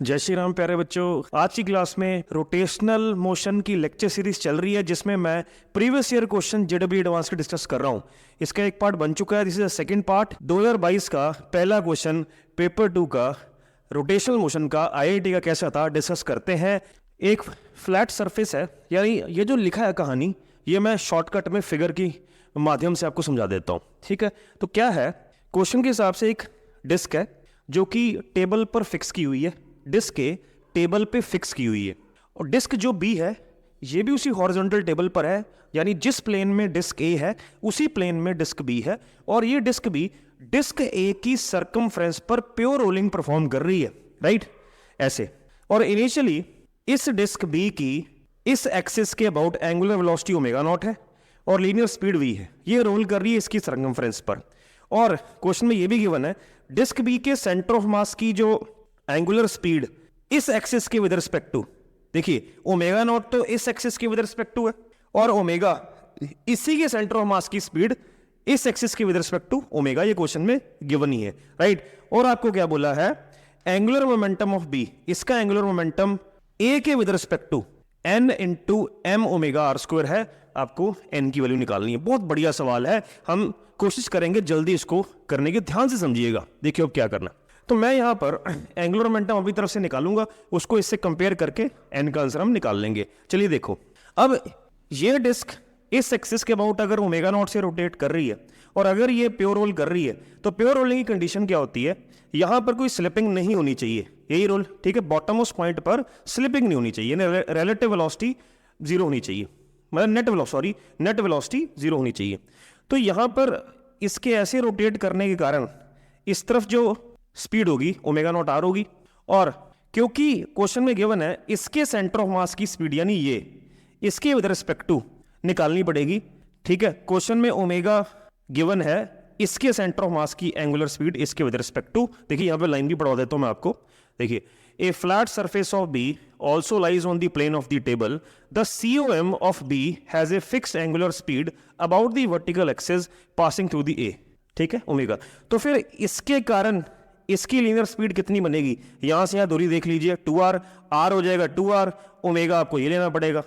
जय श्री राम प्यारे बच्चों। आज की क्लास में रोटेशनल मोशन की लेक्चर सीरीज चल रही है जिसमें मैं previous year question JW advance के डिस्कस कर रहा हूं। इसका एक पार्ट बन चुका है, this is the second part. 2022 का पहला क्वेश्चन पेपर 2 का रोटेशनल मोशन का आईआईटी का कैसा था डिस्कस करते हैं। एक फ्लैट सरफेस है, यानी ये जो लिखा है कहानी ये मैं शॉर्टकट में फिगर की माध्यम से आपको समझा देता हूँ, ठीक है। तो क्या है, क्वेश्चन के हिसाब से एक डिस्क है जो कि टेबल पर फिक्स की हुई है, डिस्क के टेबल पे फिक्स की हुई है, और डिस्क जो बी है ये भी उसी हॉरिजॉन्टल टेबल पर है, यानी जिस प्लेन में डिस्क ए है उसी प्लेन में डिस्क बी है, और ये डिस्क बी डिस्क ए की सरकमफ्रेंस पर प्योर रोलिंग परफॉर्म कर रही है, राइट, ऐसे। और इनिशियली इस डिस्क बी की इस एक्सिस के about angular velocity omega naught है और लीनियर स्पीड वी है, ये रोल कर रही है इसकी सरकमफ्रेंस पर। और क्वेश्चन में ये भी गिवन है डिस्क बी के सेंटर ऑफ मास की जो एंगुलर स्पीड इस एक्सिस के विद रिस्पेक्ट टू, देखिए ओमेगा नॉट तो इस एक्सिस के विद रिस्पेक्ट टू है और ओमेगा इसी के सेंटर ऑफ मास की स्पीड इस एक्सिस के विद रिस्पेक्ट टू ओमेगा, ये क्वेश्चन में गिवन ही है, राइट। और आपको क्या बोला है, एंगुलर मोमेंटम ऑफ बी, इसका एंगुलर मोमेंटम ए के with respect to N into M omega R square है, आपको एन की वैल्यू निकालनी है। बहुत बढ़िया सवाल है, हम कोशिश करेंगे जल्दी इसको करने की, ध्यान से समझिएगा। देखिए अब क्या करना, तो मैं यहां पर एंगुलर मोमेंटम अपनी तरफ से निकालूंगा, उसको इससे कंपेयर करके एन का आंसर हम निकाल लेंगे। चलिए देखो, अब ये डिस्क इस एक्सिस के अबाउट अगर ओमेगा नॉट से रोटेट कर रही है और अगर ये प्योर रोल कर रही है, तो प्योर रोलिंग की कंडीशन क्या होती है, यहां पर कोई स्लिपिंग नहीं होनी चाहिए, यही रोल, ठीक है। बॉटम मोस्ट पॉइंट पर स्लिपिंग नहीं होनी चाहिए, रिलेटिव वेलोसिटी जीरो होनी चाहिए, मतलब नेट वेलोसिटी जीरो होनी चाहिए। तो यहां पर इसके ऐसे रोटेट करने के कारण इस तरफ जो स्पीड होगी ओमेगा नॉट आर होगी, और क्योंकि क्वेश्चन में गिवन है इसके सेंटर ऑफ मास की स्पीड, यानी ये इसके विद रिस्पेक्ट टू निकालनी पड़ेगी, ठीक है। क्वेश्चन में ओमेगा गिवन है, इसके सेंटर ऑफ मास की एंगुलर स्पीड इसके विद रिस्पेक्ट टू, देखिए यहां पे लाइन भी पढ़वा देता हूं मैं आपको। देखिए, a flat surface of B also lies on the plane of the table, the COM of B has a fixed angular speed about the vertical axis passing through the A, ठीक है, omega. तो फिर इसके कारण इसकी linear speed कितनी बनेगी, यहां से यहां दूरी देख लीजिए, 2r, r हो जाएगा 2r, ओमेगा आपको ये लेना पड़ेगा।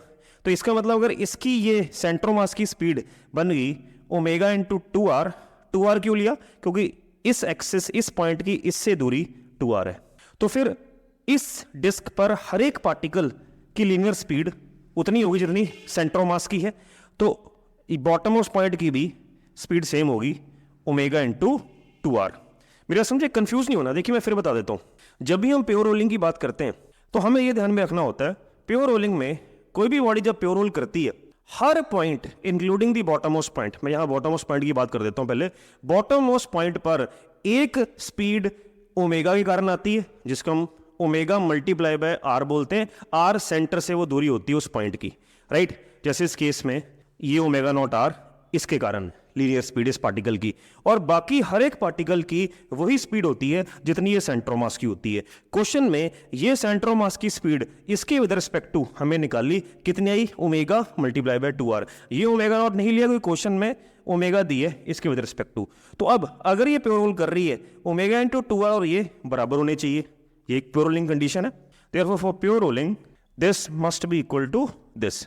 तो इसका मतलब अगर इसकी ये सेंटर ऑफ मास की स्पीड बन गई ओमेगा इंटू 2r, 2r क्यों लिया, क्योंकि इस एक्सिस इस पॉइंट की इससे दूरी 2r है। तो फिर इस डिस्क पर हर एक पार्टिकल की लीनियर स्पीड उतनी होगी जितनी सेंटर ऑफ मास की है, तो बॉटम मोस्ट पॉइंट की भी स्पीड सेम होगी, ओमेगा इंटू 2r। मेरा समझे, कंफ्यूज नहीं होना। देखिए मैं फिर बता देता हूं, जब भी हम प्योर रोलिंग की बात करते हैं तो हमें यह ध्यान में रखना होता है, प्योर रोलिंग में कोई भी बॉडी जब प्योर रोल करती है, हर point including the bottom most point, मैं यहां बॉटम मोस्ट पॉइंट की बात कर देता हूं पहले, बॉटम मोस्ट पॉइंट पर एक स्पीड ओमेगा के कारण आती है, जिसको हम ओमेगा मल्टीप्लाई बाय आर बोलते हैं। आर सेंटर से वो दूरी होती है उस पॉइंट की, राइट। जैसे इस केस में ये ओमेगा नॉट आर इसके कारण लीनियर स्पीड इस पार्टिकल की, और बाकी हर एक पार्टिकल की वही स्पीड होती है जितनी ये सेंटर ऑफ मास की होती है। क्वेश्चन में ये सेंटर ऑफ मास की स्पीड इसके विद रिस्पेक्ट टू हमें निकाली, कितनी आई, ओमेगा मल्टीप्लाई बाय 2r। ये ओमेगा नॉट नहीं लिया, कोई क्वेश्चन में ओमेगा दी है इसके विद रिस्पेक्ट टू। तो अब अगर ये प्योर रोल कर रही है, ओमेगा इंटू 2r और ये बराबर होने चाहिए, ये एक प्योर रोलिंग कंडीशन है। Therefore for pure rolling this must be equal to this.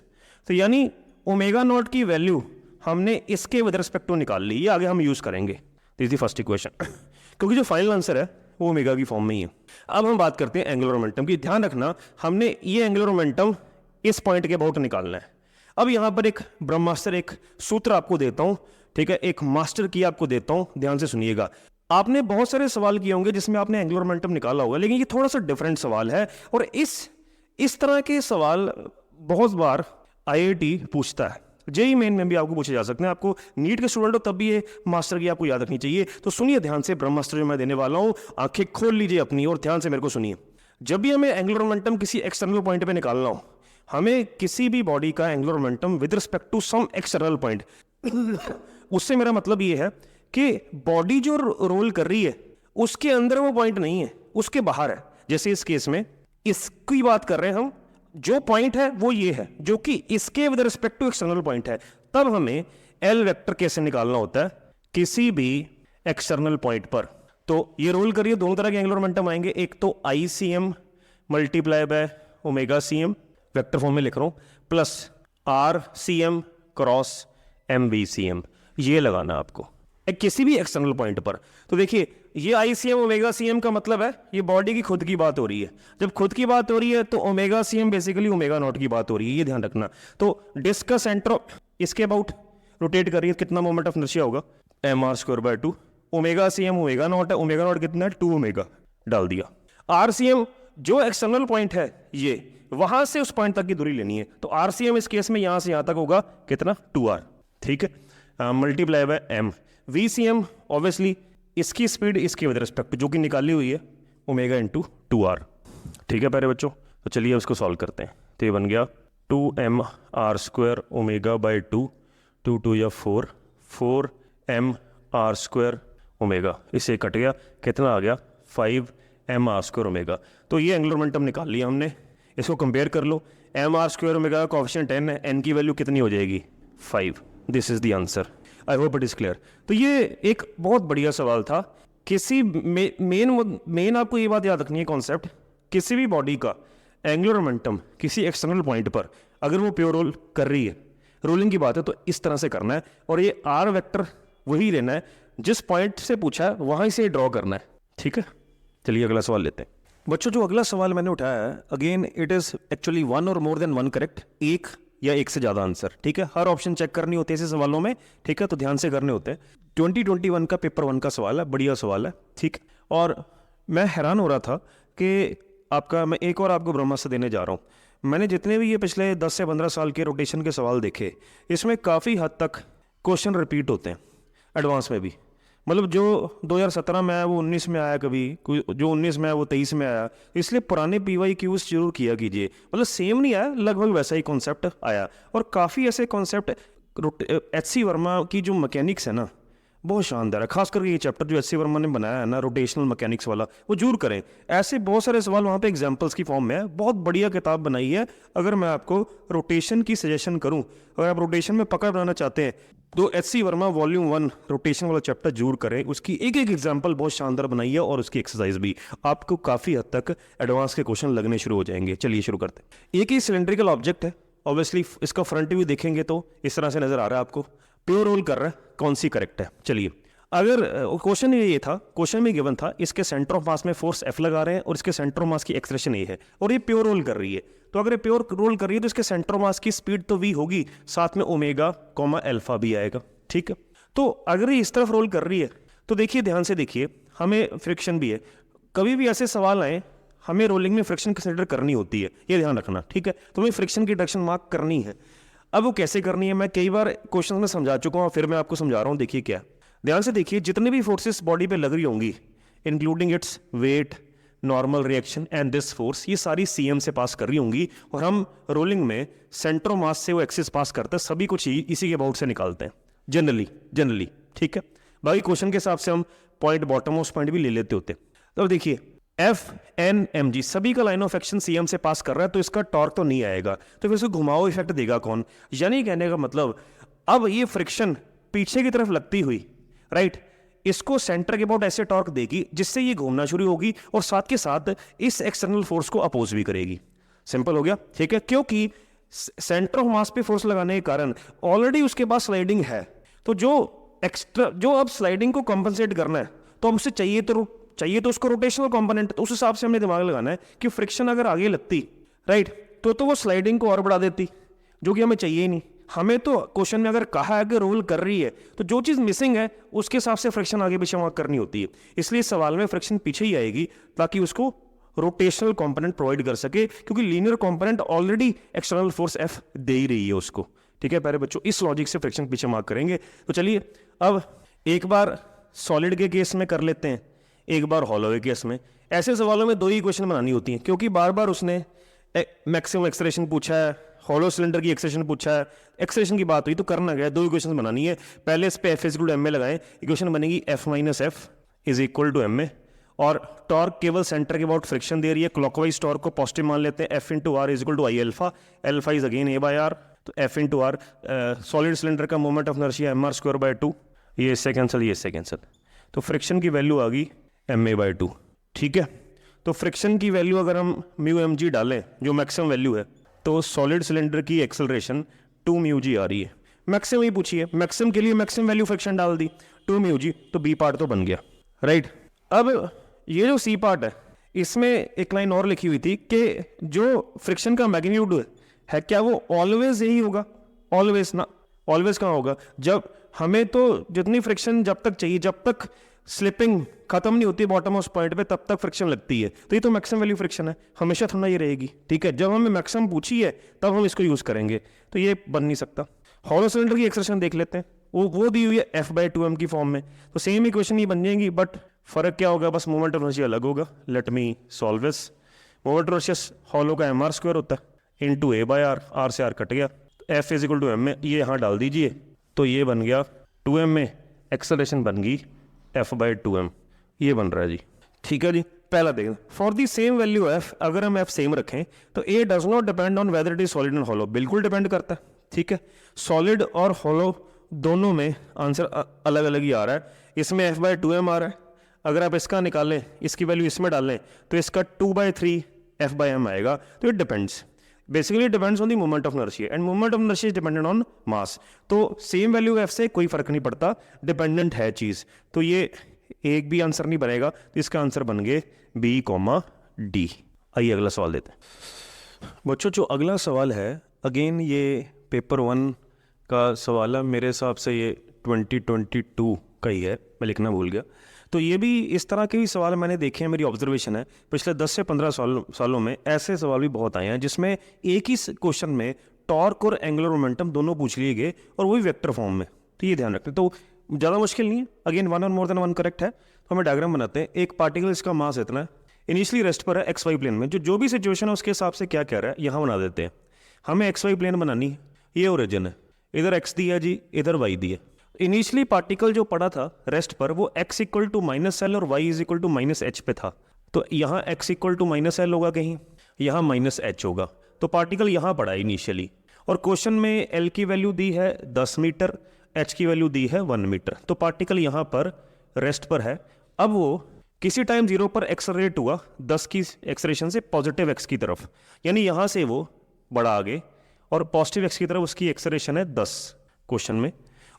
तो यानी ओमेगा नॉट की वैल्यू हमने इसके विद रिस्पेक्ट टू निकाल ली, ये आगे हम यूज करेंगे, दिस द फर्स्ट इक्वेशन, क्योंकि जो फाइनल आंसर है वो ओमेगा की फॉर्म में ही है। अब हम बात करते हैं एंगुलर मोमेंटम की। ध्यान रखना, हमने ये एंगुलर मोमेंटम इस पॉइंट के अबाउट निकालना है। अब यहां पर एक ब्रह्मास्त्र, एक सूत्र आपको देता हूं, ठीक है, एक मास्टर की आपको देता हूं, ध्यान से सुनिएगा। आपने बहुत सारे सवाल किए होंगे जिसमें आपने एंगुलर मोमेंटम निकाला होगा, लेकिन ये थोड़ा सा डिफरेंट सवाल है, और इस तरह के सवाल बहुत बार IIT पूछता है। जेई मेन में भी आपको पूछे जा सकते हैं, आपको नीट के स्टूडेंट हो तब भी ये मास्टर की आपको याद रखनी चाहिए। तो सुनिए ध्यान से, ब्रह्मास्त्र जो मैं देने वाला हूं, आंखें खोल लीजिए अपनी और ध्यान से मेरे को सुनिए। जब भी हमें एंगुलर मोमेंटम किसी एक्सटर्नल पॉइंट पे निकालना हो, हमें किसी भी बॉडी का angular momentum with respect to some external point, उससे मेरा मतलब ये है कि बॉडी जो रोल कर रही है उसके अंदर वो पॉइंट नहीं है, उसके बाहर है। जैसे इस केस में इसकी बात कर रहे हैं हम, जो पॉइंट है वो ये है जो कि इसके with respect to external point है। तब हमें एल वेक्टर कैसे निकालना होता है, किसी भी एक्सटर्नल पॉइंट पर। तो ये रोल करिए, दोनों तरह के एंगुलर मोमेंटम आएंगे, एक तो ICM multiply by omega C M, vector form में लिख रहा हूँ, plus R C M cross M V C M, ये लगाना आपको किसी भी एक्सटर्नल पॉइंट पर। तो देखिए ये I C M omega C M का मतलब है ये बॉडी की खुद की बात हो रही है। जब खुद की बात हो रही है तो omega C M basically omega naught की बात हो रही है, ये ध्यान रखना। तो डिस्क का सेंटर इसके अबाउट रोटेट कर रही है, कितना मोमेंट ऑफ इनर्शिया होगा M R square by 2। Omega C M omega naught है, ओमेगा नॉट कितना है 2 ओमेगा, डाल दिया। आर सी एम जो एक्सटर्नल पॉइंट है ये, वहां से उस पॉइंट तक की दूरी लेनी है, तो आर सी एम इस केस में यहां से यहां तक होगा कितना 2r, ठीक है, multiply by M. V C M obviously इसकी स्पीड इसके विद रिस्पेक्ट जो कि निकाली हुई है ओमेगा इंटू 2r, ठीक है प्यारे बच्चों। तो चलिए उसको सॉल्व करते हैं। तो ये बन गया 2mr स्क्वायर ओमेगा बाई 2, 2 2 या 4, 4mr स्क्वायर ओमेगा, इससे कट गया, कितना आ गया 5mr स्क्वायर ओमेगा। तो ये एंगुलर मोमेंटम निकाल लिया हमने, इसको कंपेयर कर लो। mr स्क्वायर ओमेगा का कोएफिशिएंट 10 है, n की वैल्यू कितनी हो जाएगी 5। This is the answer, I hope it is clear. तो ये एक बहुत बढ़िया सवाल था। किसी मेन आपको ये बात याद रखनी है कॉन्सेप्ट, किसी भी बॉडी का एंगुलर मोमेंटम किसी एक्सटर्नल पॉइंट पर अगर वो प्योर रोल कर रही है, रोलिंग की बात है, तो इस तरह से करना है, और ये आर वेक्टर वही लेना है जिस पॉइंट से पूछा है वहीं से ड्रॉ करना है, ठीक है। चलिए अगला सवाल लेते हैं बच्चों। जो अगला सवाल मैंने उठाया है, अगेन इट इज एक्चुअली 1 और मोर देन 1 करेक्ट, एक या एक से ज्यादा आंसर, ठीक है। हर ऑप्शन चेक करनी होती है ऐसे सवालों में, ठीक है, तो ध्यान से करने होते हैं। 2021 का पेपर 1 का सवाल है, बढ़िया सवाल है, ठीक। और मैं हैरान हो रहा था कि मैं एक और आपको ब्रह्मास्त्र देने जा रहा हूँ। मैंने जितने भी ये पिछले 10 से 15 साल के रोटेशन के सवाल देखे, इसमें काफ़ी हद तक क्वेश्चन रिपीट होते हैं एडवांस में भी। मतलब जो 2017 में आया वो 19 में आया, कभी जो 19 में आया वो 23 में आया, इसलिए पुराने PYQs जरूर किया कीजिए। मतलब सेम नहीं आया, लगभग वैसा ही कॉन्सेप्ट आया। और काफ़ी ऐसे कॉन्सेप्ट HC वर्मा की जो मैकेनिक्स है ना, बहुत शानदार है। खास करके ये चैप्टर जो HC वर्मा ने बनाया है ना, रोटेशनल मैकेनिक्स वाला, वो जरूर करें। ऐसे बहुत सारे सवाल वहाँ पे एग्जांपल्स की फॉर्म में है, बहुत बढ़िया किताब बनाई है। अगर मैं आपको रोटेशन की सजेशन करूँ, अगर आप रोटेशन में पकड़ बनाना चाहते हैं, तो HC वर्मा वॉल्यूम 1 रोटेशन वाला चैप्टर जरूर करें। उसकी एक एक एग्जांपल बहुत शानदार बनाई है, और उसकी एक्सरसाइज भी, आपको काफ़ी हद तक एडवांस के क्वेश्चन लगने शुरू हो जाएंगे। चलिए शुरू करते हैं। एक ही सिलेंड्रिकल ऑब्जेक्ट है, ऑब्वियसली इसका फ्रंट व्यू देखेंगे तो इस तरह से नजर आ रहा है आपको, प्योर रोल कर रहा है, कौन सी करेक्ट है। चलिए, अगर क्वेश्चन ये था, क्वेश्चन में गिवन था इसके सेंटर ऑफ मास में फोर्स F लगा रहे हैं और इसके सेंटर ऑफ मास की एक्सप्रेशन ये है, और ये प्योर रोल कर रही है। तो अगर ये प्योर रोल कर रही है तो इसके सेंटर ऑफ मास की स्पीड तो v होगी, साथ में ओमेगा कॉमा अल्फा भी आएगा, ठीक है। तो अगर ये इस तरफ रोल कर रही है तो देखिए, ध्यान से देखिए, हमें फ्रिक्शन भी है। कभी भी ऐसे सवाल आए, हमें रोलिंग में फ्रिक्शन कंसिडर करनी होती है, ये ध्यान रखना, ठीक है। तो हमें फ्रिक्शन की डायरेक्शन मार्क करनी है। अब वो कैसे करनी है, मैं कई बार क्वेश्चन में समझा चुका हूँ, फिर मैं आपको समझा रहा हूँ। देखिए क्या, ध्यान से देखिए, जितने भी फोर्सेस बॉडी पे लग रही होंगी, including its weight, normal reaction and this force, ये सारी CM से पास कर रही होंगी, और हम रोलिंग में सेंटर ऑफ मास से वो एक्सिस पास करते हैं। सभी कुछ इसी के अबाउट से निकालते हैं जनरली, ठीक है। बाकी क्वेश्चन के हिसाब से हम पॉइंट बॉटम मोस्ट पॉइंट भी ले लेते होते। तो देखिए, FNMG सभी का लाइन ऑफ एक्शन CM से पास कर रहा है, तो इसका टॉर्क तो नहीं आएगा, तो फिर इसको घुमाओ इफेक्ट देगा कौन। यानी कहने का मतलब, अब ये फ्रिक्शन पीछे की तरफ लगती हुई, राइट, इसको सेंटर के अबाउट ऐसे टॉर्क देगी जिससे ये घूमना शुरू होगी, और साथ के साथ इस एक्सटर्नल फोर्स को अपोज भी करेगी। सिंपल हो गया, ठीक है। क्योंकि सेंटर ऑफ मास पे फोर्स लगाने के कारण ऑलरेडी उसके पास स्लाइडिंग है, तो जो अब स्लाइडिंग को कॉम्पनसेट करना है, तो हमसे चाहिए तो उसको रोटेशनल कंपोनेंट, तो उस हिसाब से हमने दिमाग लगाना है कि फ्रिक्शन अगर आगे लगती, राइट, तो वो स्लाइडिंग को और बढ़ा देती, जो कि हमें चाहिए ही नहीं। हमें तो क्वेश्चन में अगर कहा है कि रोल कर रही है, तो जो चीज़ मिसिंग है उसके हिसाब से फ्रिक्शन आगे पीछे मार्क करनी होती है। इसलिए सवाल में फ्रिक्शन पीछे ही आएगी, ताकि उसको रोटेशनल कंपोनेंट प्रोवाइड कर सके, क्योंकि linear component already external force F दे ही रही है उसको, ठीक है प्यारे बच्चों। इस लॉजिक से फ्रिक्शन पीछे मार्क करेंगे। तो चलिए, अब एक बार सॉलिड के केस में कर लेते हैं, एक बार हॉलो के केस में। ऐसे सवालों में 2 ही क्वेश्चन बनानी होती हैं, क्योंकि बार बार उसने मैक्सिमम एक्सलेरेशन पूछा है, हॉलो सिलेंडर की एक्सलेरेशन पूछा है, एक्सलेरेशन की बात हुई, तो करना क्या है, 2 इक्वेशन बनानी है। पहले इस पे F equal to M A लगाएं, इक्वेशन बनेगी F minus F is equal to M A, और टॉर्क केवल सेंटर के अबाउट फ्रिक्शन दे रही है। क्लॉकवाइज टॉर्क को पॉजिटिव मान लेते हैं, F into R is equal to I alpha, alpha is again a by R, तो F into R. Solid cylinder का moment of inertia M R square by 2, ये इससे कैंसिल, ये इससे कैंसिल, तो फ्रिक्शन की वैल्यू आ गई एम ए बाय 2, ठीक है। तो फ्रिक्शन की वैल्यू अगर हम म्यू एम जी डालें जो मैक्सिमम वैल्यू है, तो सॉलिड सिलेंडर की एक्सेलरेशन 2 म्यू जी आ रही है। मैक्सिमम ही पूछिए, मैक्सिमम के लिए मैक्सिमम वैल्यू फ्रिक्शन डाल दी 2 म्यू जी, तो बी पार्ट तो बन गया, राइट। अब ये जो सी पार्ट है इसमें एक लाइन और लिखी हुई थी कि जो फ्रिक्शन का मैग्नीट्यूड है क्या वो ऑलवेज यही होगा? ऑलवेज ना, ऑलवेज कहाँ होगा? जब हमें तो जितनी फ्रिक्शन जब तक चाहिए, जब तक स्लिपिंग खत्म नहीं होती बॉटम मोस्ट पॉइंट पे, तब तक फ्रिक्शन लगती है। तो ये तो मैक्सिमम वैल्यू फ्रिक्शन है, हमेशा थोड़ा ये रहेगी, ठीक है। जब हमें मैक्सिमम पूछी है तब हम इसको यूज करेंगे, तो ये बन नहीं सकता। हॉलो सिलेंडर की एक्सप्रेशन देख लेते हैं, वो दी हुई है F/2m की फॉर्म में, तो सेम इक्वेशन ही बन जाएंगी, बट फर्क क्या होगा? बस मोमेंट ऑफ इनर्शिया अलग होगा। Let me solve this. Moment of inertia hollow का mr² होता है इंटू a/r, r से r कट गया, F is equal to m में ये यहाँ डाल दीजिए, तो ये बन गया 2m में एक्सेलरेशन बन गई F/2m, ये बन रहा है जी, ठीक है जी। पहला देखें, for the same value f, अगर हम f सेम रखें तो a does not depend on whether it is solid and hollow, बिल्कुल डिपेंड करता है, ठीक है। सॉलिड और हॉलो दोनों में आंसर अलग अलग ही आ रहा है। इसमें F/2m आ रहा है, अगर आप इसका निकालें, इसकी वैल्यू इसमें डालें तो इसका 2/3 F/m आएगा। तो it depends, basically depends on the moment of inertia, end moment of inertia is dependent on मास। तो सेम वैल्यू f से कोई फर्क नहीं पड़ता, डिपेंडेंट है चीज। तो ये एक भी आंसर नहीं बनेगा, तो इसका आंसर बन गए B, D। आइए अगला सवाल देते हैं बच्चों। जो अगला सवाल है, अगेन ये पेपर 1 का सवाल है, मेरे हिसाब से ये 2022 का ही है, मैं लिखना भूल गया। तो ये भी इस तरह के भी सवाल मैंने देखे हैं, मेरी ऑब्जर्वेशन है पिछले 10 से 15 सालों में ऐसे सवाल भी बहुत आए हैं जिसमें एक ही क्वेश्चन में टॉर्क और एंगुलर मोमेंटम दोनों पूछ लिए गए, और वो भी वेक्टर फॉर्म में। तो ये ध्यान रखते हैं, तो ज़्यादा मुश्किल नहीं है। अगेन 1 और मोर देन 1 करेक्ट है, तो हमें डायग्राम बनाते हैं। एक पार्टिकल, इसका मास इतना है, इनिशियली रेस्ट पर है XY प्लेन में, जो भी सिचुएशन है उसके हिसाब से क्या कह रहा है यहाँ बना देते हैं। हमें XY प्लेन बनानी है, ये ओरिजिन है, इधर x दिया जी, इधर y दिया। इनिशियली पार्टिकल जो पड़ा था रेस्ट पर वो x इक्वल टू -L और y is equal to -h पे था। तो यहाँ x इक्वल टू -L होगा, कहीं यहाँ -h होगा, तो पार्टिकल यहाँ पड़ा इनिशियली। और क्वेश्चन में L की वैल्यू दी है 10 मीटर, H की वैल्यू दी है 1 मीटर, तो पार्टिकल यहाँ पर रेस्ट पर है। अब वो किसी टाइम 0 पर एक्सलरेट हुआ 10 की एक्सलेरेशन से पॉजिटिव x की तरफ, यानी यहाँ से वो बढ़ा आगे, और पॉजिटिव x की तरफ उसकी एक्सलेरेशन है 10 क्वेश्चन में।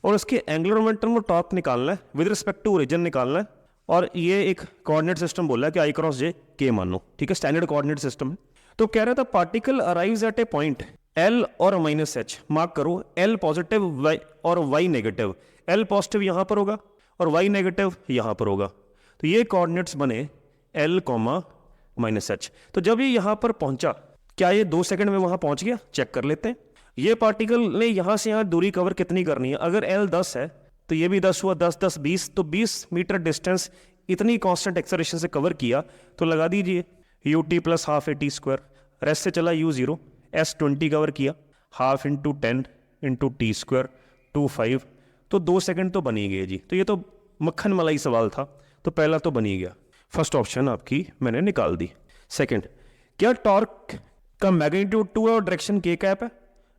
और उसके एंगुलर मोमेंटम को टॉर्क निकालना है, विद रिस्पेक्ट टू ओरिजिन निकालना है, और ये एक कोऑर्डिनेट सिस्टम बोला है कि I×J K मानो, ठीक है, स्टैंडर्ड कोऑर्डिनेट सिस्टम है। तो कह रहा था पार्टिकल अराइव्स एट ए पॉइंट L और -H, मार्क करो L पॉजिटिव और Y नेगेटिव, L पॉजिटिव यहाँ पर होगा और Y नेगेटिव यहाँ पर होगा। तो ये कोऑर्डिनेट्स बने L, -H। तो जब ये यहाँ पर पहुंचा, क्या ये 2 सेकंड में वहां पहुंच गया? चेक कर लेते हैं। ये पार्टिकल ने यहाँ से यहाँ दूरी कवर कितनी करनी है? अगर L 10 है तो ये भी 10 हुआ, 10 10 20, तो 20 मीटर डिस्टेंस इतनी कांस्टेंट एक्सेलरेशन से कवर किया। तो लगा दीजिए ut plus half AT square, rest से चला u0, S 20 कवर किया, half into 10 into T square 25, तो 2 सेकंड तो बनी गए जी। तो ये तो मक्खन मलाई सवाल था, तो पहला तो बनी गया, फर्स्ट ऑप्शन आपकी मैंने निकाल दी। सेकंड, क्या टॉर्क का मैग्नीट्यूड 2 है और डायरेक्शन k कैप है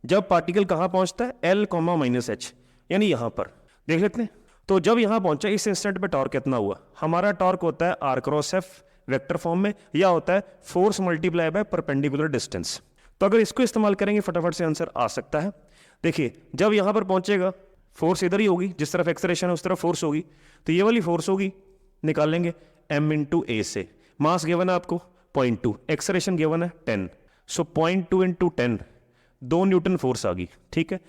जब पार्टिकल कहाँ पहुंचता है? L, -H, यानी यहाँ पर देख लेते हैं। तो जब यहाँ पहुंचा इस इंस्टेंट पे टॉर्क कितना हुआ? हमारा टॉर्क होता है R×F वेक्टर फॉर्म में, या होता है force multiply by perpendicular distance. तो अगर इसको इस्तेमाल करेंगे फटाफट से आंसर आ सकता है। देखिए जब यहाँ पर पहुंचेगा फोर्स इधर ही होगी, जिस तरफ एक्सलेरेशन है उस तरफ फोर्स होगी, तो ये वाली फोर्स होगी, निकाल लेंगे m इंटू ए से। मास गिवन है आपको 0.2, एक्सलेरेशन गिवन है 10, सो 0.2 इंटू 10 2 न्यूटन फोर्स आ गई, ठीक है।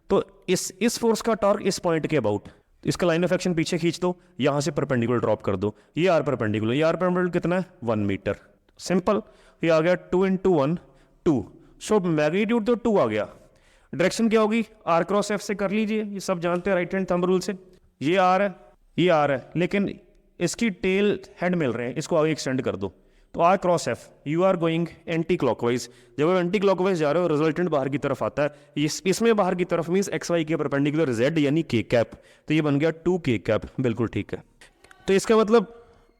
तो इस फोर्स का टॉर्क इस पॉइंट के अबाउट, इसका लाइन ऑफ एक्शन पीछे खींच दो, यहां से परपेंडिकुलर ड्रॉप कर दो, ये आर परपेंडिकुलर, ये आर परपेंडिकुलर कितना है? 1 मीटर, सिंपल। ये आ गया 2 इंटू 1 2, सो मैग्नीट्यूड तो 2 आ गया। डायरेक्शन क्या होगी? R×F से कर लीजिए, ये सब जानते हैं राइट हैंड थंब रूल से। ये आर है, ये आर है, लेकिन इसकी टेल हेड मिल रहे हैं, इसको आगे एक्सटेंड कर दो, तो R×F you are going anti clockwise. जब आप एंटी क्लॉकवाइज जा रहे हो रिजल्टेंट बाहर की तरफ आता है, इसमें बाहर की तरफ मींस XY के परपेंडिकुलर Z यानी K कैप, तो ये बन गया 2K कैप, बिल्कुल ठीक है। तो इसका मतलब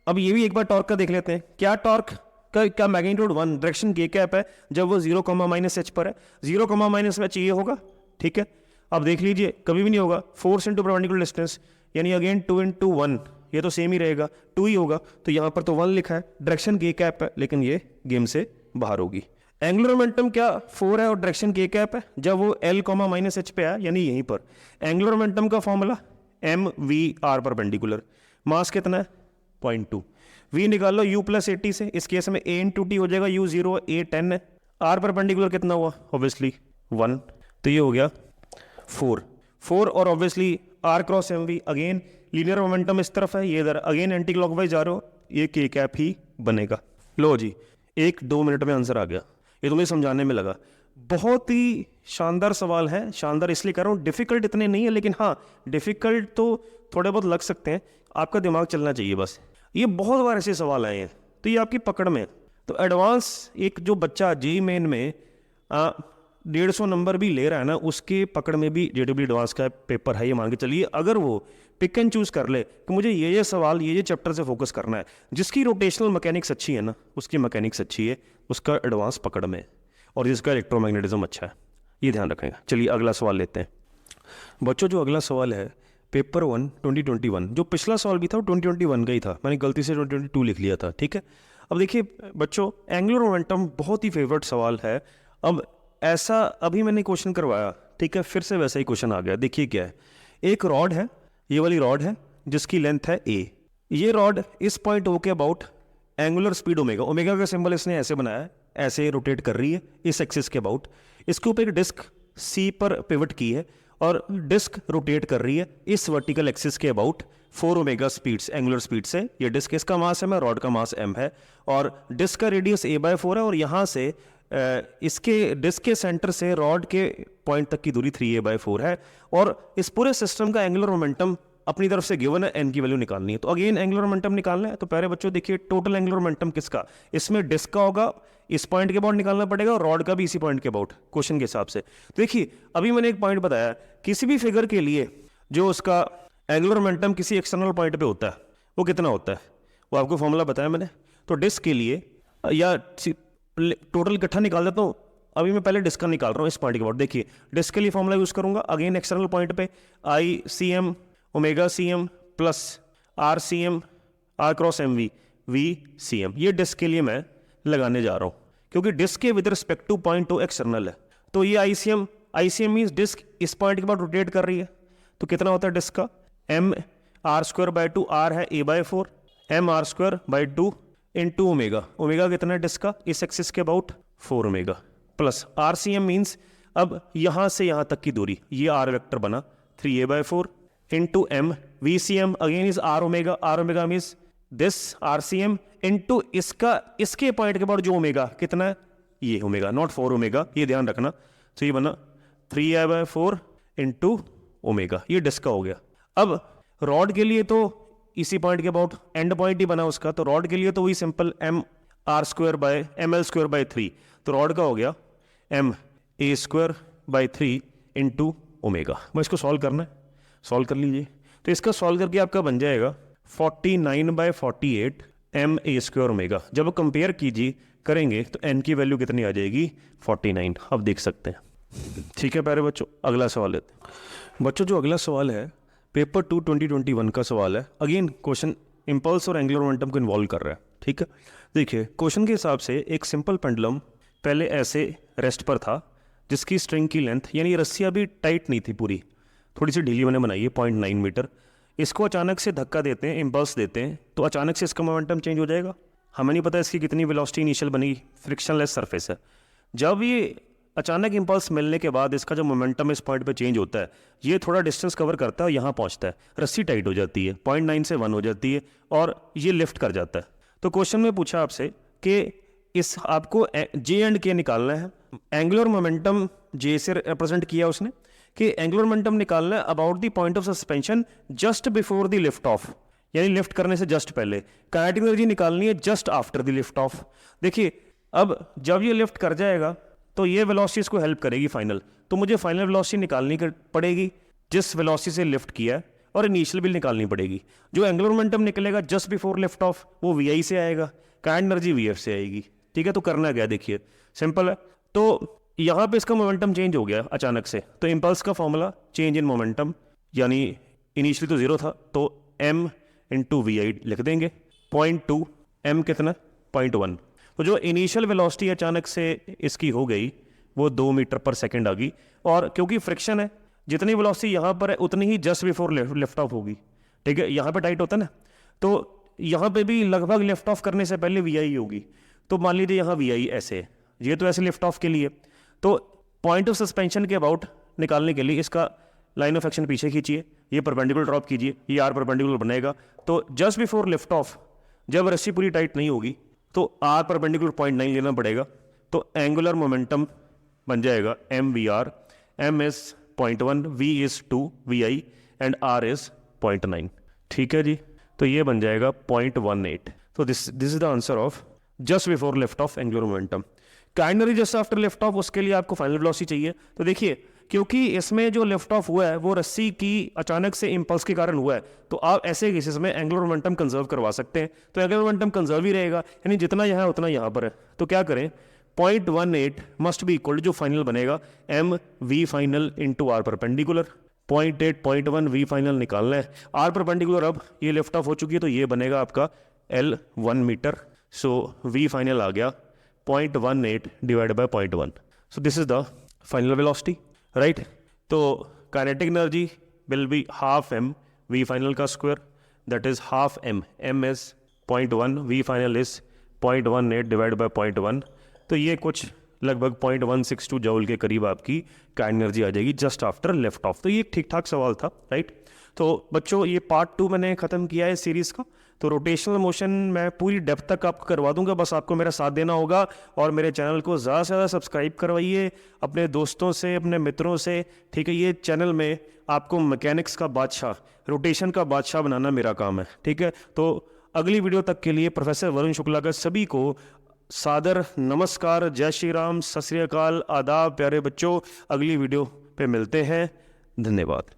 अब ये भी एक बार टॉर्क का देख लेते हैं। क्या टॉर्क का मैग्नीट्यूड 1, डायरेक्शन K कैप है जब वो 0, -H पर है, 0, -H ये होगा, ठीक है। अब देख लीजिए कभी भी नहीं होगा, फोर्स इंटू परपेंडिकुलर डिस्टेंस, यानी अगेन 2 इंटू 1 ये तो सेम ही रहेगा, 2 ही होगा, तो यहाँ पर तो 1 लिखा है, डायरेक्शन के कैप है, लेकिन ये गेम से बाहर होगी। एंगुलर मोमेंटम क्या 4 है और डायरेक्शन के कैप है, जब वो L माइनस एच पे आया यानी यहीं पर। एंगुलर मोमेंटम का फॉर्मूला mv/r परपेंडिकुलर, मास कितना है 0.2, v निकाल लो u प्लस 80 से, इस केस में a इंटू टी हो जाएगा, u 0 a 10 है, r परपेंडिकुलर कितना हुआ ऑब्वियसली 1, तो ये हो गया 4 और obviously r cross M V, again linear momentum इस तरफ है, ये इधर अगेन एंटी क्लॉकवाइज जा रहे हो, ये के कैप ही बनेगा। लो जी 1-2 मिनट में आंसर आ गया, ये तुम्हें समझाने में लगा। बहुत ही शानदार सवाल है, शानदार इसलिए कर रहा हूँ, डिफिकल्ट इतने नहीं है, लेकिन हाँ डिफिकल्ट तो थोड़े बहुत लग सकते हैं, आपका दिमाग चलना चाहिए बस। ये बहुत बार ऐसे सवाल आए हैं तो ये आपकी पकड़ में है। तो एडवांस एक जो बच्चा जेईई मेन में 150 नंबर भी ले रहा है ना, उसके पकड़ में भी जेडब्ल्यू एडवांस का पेपर है, ये मान के चलिए। अगर वो पिक एंड चूज कर ले कि मुझे ये सवाल ये चैप्टर से फोकस करना है, जिसकी रोटेशनल मैकेनिक्स अच्छी है ना, उसकी मैकेनिक्स अच्छी है, उसका एडवांस पकड़ में है, और जिसका इलेक्ट्रोमैग्नेटिज्म अच्छा है, ये ध्यान रखेंगे। चलिए अगला सवाल लेते हैं बच्चों। जो अगला सवाल है पेपर 1 2021, जो पिछला सवाल भी था वो 2021 का ही था, मैंने गलती से 2022 लिख लिया था, ठीक है। अब देखिए बच्चों, एंगुलर मोमेंटम बहुत ही फेवरेट सवाल है। अब ऐसा अभी मैंने क्वेश्चन करवाया, ठीक है, फिर से वैसा ही क्वेश्चन आ गया। देखिए क्या है, एक रॉड है, ये वाली रॉड है जिसकी लेंथ है a, ये रॉड इस पॉइंट O के about angular speed omega, omega का सिंबल इसने ऐसे बनाया है, ऐसे रोटेट कर रही है इस एक्सिस के अबाउट। इसके ऊपर एक डिस्क C पर पिवट की है और डिस्क रोटेट कर रही है इस वर्टिकल एक्सिस के about 4 omega speeds, angular speed से। ये डिस्क इसका मास m है, रॉड का मास m है, और डिस्क का रेडियस a/4 है, और यहाँ से इसके डिस्क के सेंटर से रॉड के पॉइंट तक की दूरी 3a/4 है, और इस पूरे सिस्टम का एंगुलर मोमेंटम अपनी तरफ से गिवन है, n की वैल्यू निकालनी है। तो अगेन एंगुलर मोमेंटम निकालना है, तो पहले बच्चों देखिए टोटल एंगुलर मोमेंटम किसका, इसमें डिस्क का होगा, इस पॉइंट के अबाउट निकालना पड़ेगा, और रॉड का भी इसी पॉइंट के अबाउट क्वेश्चन के हिसाब से। देखिए अभी मैंने एक पॉइंट बताया, किसी भी फिगर के लिए जो उसका एंगुलर मोमेंटम किसी एक्सटर्नल पॉइंट पे होता है वो कितना होता है, वो आपको फॉर्मूला बताया मैंने। तो डिस्क के लिए या टोटल इकट्ठा निकाल देता हूँ, अभी मैं पहले डिस्क का निकाल रहा हूँ इस पॉइंट के अबाउट। देखिए डिस्क के लिए फॉर्मूला यूज करूंगा, अगेन एक्सटर्नल पॉइंट पे ICM omega CM plus RCM R cross MV VCM, ये डिस्क के लिए मैं लगाने जा रहा हूँ, क्योंकि डिस्क के with respect two point O external है। तो ये ICM मीन्स डिस्क इस पॉइंट के बाद रोटेट कर रही है, तो कितना होता है डिस्क का, mr²/2, r है a/4, mr²/2 into omega, omega कितना है डिस्क का इस एक्सिस के about 4 omega, plus RCM means अब यहाँ से यहाँ तक की दूरी, ये r वेक्टर बना 3a/4 into m, VCM again is r omega means this RCM into इसका इसके पॉइंट के बाद जो ओमेगा कितना है, ये ओमेगा नॉट 4 ओमेगा, ये ध्यान रखना। तो ये बना 3a/4 इंटू ओमेगा, ये डिस्क का हो गया। अब रॉड के लिए तो इसी पॉइंट के अबाउट एंड पॉइंट ही बना उसका, तो रॉड के लिए तो वही सिंपल mr²/ml²/3, तो रॉड का हो गया ma²/3 इंटू ओमेगा। मैं इसको सॉल्व करना है, सॉल्व कर लीजिए। तो इसका सॉल्व करके आपका बन जाएगा 49/48 ma² ओमेगा। जब कंपेयर कीजिए करेंगे तो n की वैल्यू कितनी आ जाएगी 49, अब देख सकते हैं। ठीक है प्यारे बच्चों, अगला सवाल लेते हैं बच्चों। जो अगला सवाल है पेपर 2 2021 का सवाल है, अगेन क्वेश्चन इंपल्स और एंगुलर मोमेंटम को इन्वॉल्व कर रहा है, ठीक है। देखिए क्वेश्चन के हिसाब से एक सिंपल पेंडुलम पहले ऐसे रेस्ट पर था, जिसकी स्ट्रिंग की लेंथ यानी रस्सी अभी टाइट नहीं थी पूरी, थोड़ी सी ढीली मैंने बनाई है 0.9 मीटर। इसको अचानक से धक्का देते हैं, इम्पल्स देते हैं, तो अचानक से इसका मोमेंटम चेंज हो जाएगा। हमें नहीं पता इसकी कितनी वेलोसिटी इनिशियल बनेगी, फ्रिक्शनलेस सरफेस है। जब ये अचानक इंपल्स मिलने के बाद इसका जो मोमेंटम इस पॉइंट पे चेंज होता है, ये थोड़ा डिस्टेंस कवर करता है और यहाँ पहुँचता है, रस्सी टाइट हो जाती है, 0.9 से 1 हो जाती है और ये लिफ्ट कर जाता है। तो क्वेश्चन में पूछा आपसे कि इस आपको जे एंड के निकालना है, एंगुलर मोमेंटम जे से रिप्रेजेंट किया उसने कि एंगुलर मोमेंटम निकालना है about the point of suspension just before the lift off, यानी लिफ्ट करने से जस्ट पहले। काइनेटिक एनर्जी निकालनी है just after the lift off. देखिए अब जब ये लिफ्ट कर जाएगा तो ये वेलोसिटी इसको हेल्प करेगी फाइनल, तो मुझे फाइनल वेलोसिटी निकालनी पड़ेगी जिस वेलोसिटी से लिफ्ट किया है, और इनिशियल भी निकालनी पड़ेगी। जो एंगुलर मोमेंटम निकलेगा जस्ट बिफोर लिफ्ट ऑफ वो VI से आएगा, काइनेटिक एनर्जी VF से आएगी, ठीक है। तो करना क्या, देखिए सिंपल है। तो यहाँ पे इसका मोमेंटम चेंज हो गया अचानक से, तो इम्पल्स का फॉर्मूला चेंज इन मोमेंटम, यानी इनिशियली तो 0 था, तो m इंटू वी आई लिख देंगे, 0.2 m कितना 0.1। तो जो इनिशियल वेलोसिटी अचानक से इसकी हो गई वो 2 मीटर पर सेकेंड आ गई, और क्योंकि फ्रिक्शन है जितनी वेलोसिटी यहाँ पर है उतनी ही जस्ट बिफोर लिफ्ट ऑफ होगी, ठीक है। यहाँ पे टाइट होता है ना, तो यहाँ पे भी लगभग लिफ्ट ऑफ करने से पहले वी आई होगी। तो मान लीजिए यहाँ वी आई ऐसे है, ये तो ऐसे लिफ्ट ऑफ के लिए, तो पॉइंट ऑफ सस्पेंशन के अबाउट निकालने के लिए इसका लाइन ऑफ एक्शन पीछे खींचिए, ये परपेंडिकुलर ड्रॉप कीजिए, ये आर परपेंडिकुलर बनेगा। तो जस्ट बिफोर लिफ्ट ऑफ जब रस्सी पूरी टाइट नहीं होगी तो आर परपेंडिकुलर 0.9 लेना पड़ेगा, तो एंगुलर मोमेंटम बन जाएगा M V R, M is 0.1, V is 2 V I and R is 0.9, ठीक है जी। तो ये बन जाएगा 0.18। तो this is the answer of just before lift off angular momentum. काइनरी जस्ट आफ्टर लिफ्ट ऑफ, उसके लिए आपको फाइनल वेलोसिटी चाहिए। तो देखिए क्योंकि इसमें जो लिफ्ट ऑफ हुआ है वो रस्सी की अचानक से इंपल्स के कारण हुआ है, तो आप ऐसे केसेस में एंगुलर मोमेंटम कंजर्व करवा सकते हैं। तो एंगुलर मोमेंटम कंजर्व ही रहेगा, यानी जितना यहाँ है उतना यहाँ पर है। तो क्या करें, 0.18 मस्ट बी इक्वल, जो फाइनल बनेगा M V final into R perpendicular. 0.8 0.1 we final निकालना है, आर परपेंडिकुलर अब ये लिफ्ट ऑफ हो चुकी है तो ये बनेगा आपका L 1 metre. So we final आ गया 0.18 divide by 0.1। So this is the final velocity, right. तो kinetic energy will be half m v final का square, that is half m, m is 0.1, we final is 0.18 divide by 0.1। तो ये कुछ लगभग 0.162 joule के करीब आपकी काइनेटिक एनर्जी आ जाएगी जस्ट आफ्टर लिफ्ट ऑफ। तो ये एक ठीक ठाक सवाल था, राइट। तो बच्चों ये पार्ट 2 मैंने ख़त्म किया है सीरीज़ का। तो रोटेशनल मोशन मैं पूरी डेप्थ तक आपको करवा दूंगा, बस आपको मेरा साथ देना होगा और मेरे चैनल को ज़्यादा से ज़्यादा सब्सक्राइब करवाइए अपने दोस्तों से, अपने मित्रों से, ठीक है। ये चैनल में आपको मैकेनिक्स का बादशाह, रोटेशन का बादशाह बनाना मेरा काम है, ठीक है। तो अगली वीडियो तक के लिए प्रोफेसर वरुण शुक्ला का सभी को सादर नमस्कार, जय श्री राम, सत श्री अकाल, आदाब प्यारे बच्चों। अगली वीडियो पे मिलते हैं, धन्यवाद।